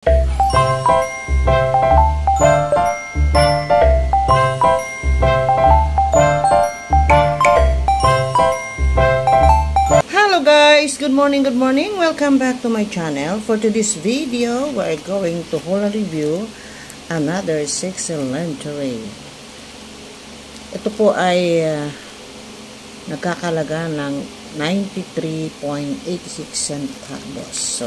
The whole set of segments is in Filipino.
Hello guys, good morning, welcome back to my channel. For today's video, we're going to review another sexy lingerie. Ito po ay nagkakalaga ng 93.86 centavos. So,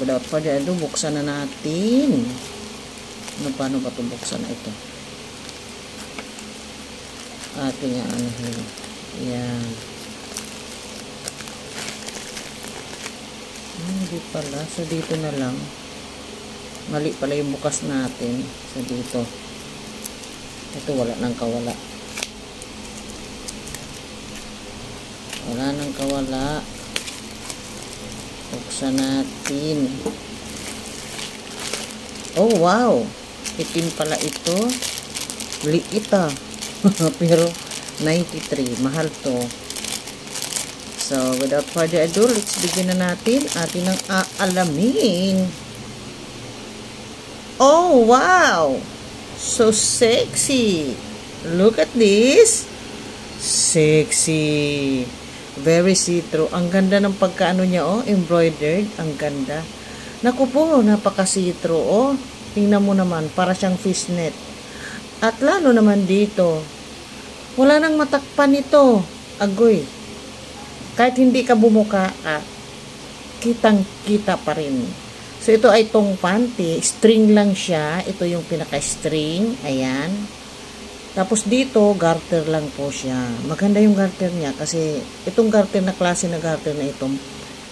without further ado, buksan na natin. Paano ba ito buksan na ito? Ating yan. Hindi pala. So, dito na lang. Mali pala yung bukas natin. So, dito. Ito, wala nang kawala. Wala nang kawala. Buksan natin. Oh, wow! Itim pala ito. Liit ah. Pero, 93. Mahal to. So, without further ado, let's begin na natin. Atin ang aalamin. Oh, wow! So sexy! Look at this! Sexy! Very see-through. Ang ganda ng pagkaano niya, oh. Embroidered. Ang ganda. Naku po, napaka-see-through, oh. Tingnan mo naman, para siyang fishnet. At lalo naman dito, wala nang matakpan ito. Agoy. Kahit hindi ka bumuka, kitang-kita pa rin. So, ito ay tong panty. String lang siya. Ito yung pinaka-string. Ayan. Tapos dito, garter lang po siya. Maganda yung garter niya kasi itong garter na klase na garter na ito,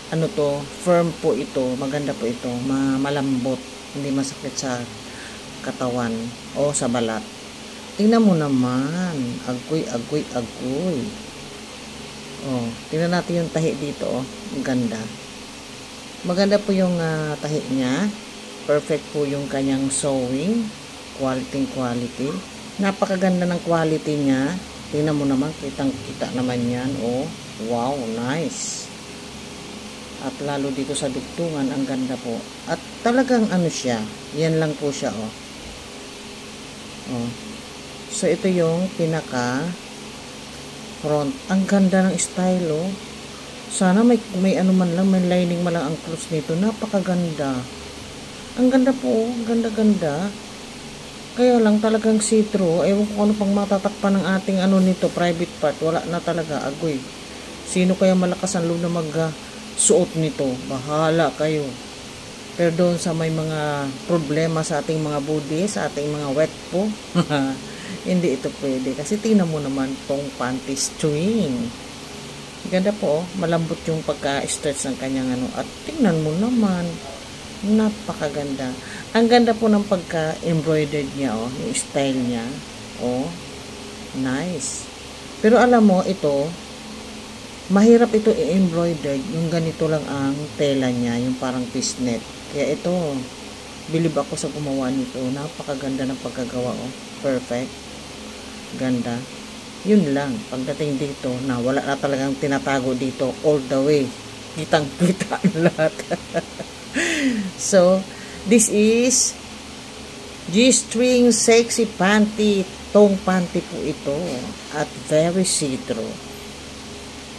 ano to, firm po ito. Maganda po ito. Malambot. Hindi masakit sa katawan o sa balat. Tingnan mo naman. Agoy. Oh, tingnan natin yung tahi dito. Oh. Ang ganda. Maganda po yung tahi niya. Perfect po yung kanyang sewing. Quality. Napakaganda ng quality niya. Tingnan mo naman, kitang-kita naman yan. Oh, wow, nice. At lalo dito sa dugtungan, ang ganda po. At talagang ano siya, yan lang po siya, oh. Oh. So, ito yung pinaka front. Ang ganda ng style, oh. Sana may ano man lang, may lining man lang ang clothes nito. Napakaganda. Ang ganda po, oh. Ganda-ganda. Kaya lang talagang see-through. Ewan ko ano pang matatakpan ng ating ano nito, private part. Wala na talaga. Agoy. Sino kaya malakas ang loob na mag-suot nito? Bahala kayo. Pero doon sa may mga problema sa ating mga body, sa ating mga wet po, hindi ito pwede. Kasi tingnan mo naman tong panty string. Ganda po. Malambot yung pagka-stretch ng kanyang ano. At tingnan mo naman. Napakaganda. Ang ganda po ng pagka-embroidered niya, oh. Yung style niya. Oh. Nice. Pero alam mo, ito, mahirap ito i-embroidered. Yung ganito lang ang tela niya. Yung parang fishnet. Kaya ito, bilib ako sa gumawa nito. Napakaganda ng pagkagawa, oh. Perfect. Ganda. Yun lang. Pagdating dito, na wala na talagang tinatago dito all the way. Kitang-kita ang lahat. So, this is G-string sexy panty. Tong panty po ito. At very see-through.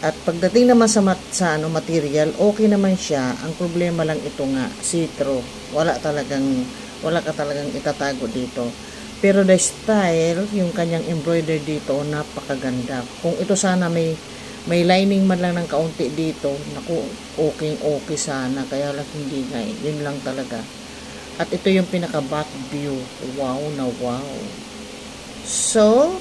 At pagdating naman sa material, okay naman siya. Ang problema lang ito nga, see-through. Wala ka talagang itatago dito. Pero the style, yung kanyang embroidery dito, napakaganda. Kung ito sana may lining man lang ng kaunti dito, naku, okay sana. Kaya lang hindi nga, yun lang talaga. At ito yung pinaka back view. Wow na wow. So,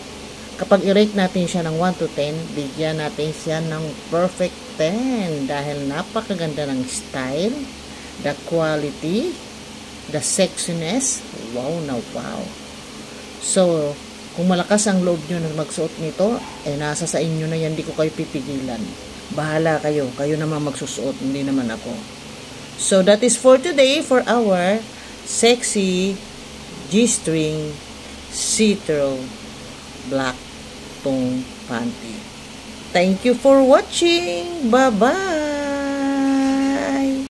kapag i-rate natin siya ng 1 to 10, bigyan natin siya ng perfect 10. Dahil napakaganda ng style, the quality, the sexiness. Wow na wow. So, kung malakas ang loob nyo na magsuot nito, nasa sa inyo na yan, di ko kayo pipigilan. Bahala kayo. Kayo naman magsusuot, hindi naman ako. So, that is for today for our sexy G-string see-through black tong panty. Thank you for watching. Bye-bye.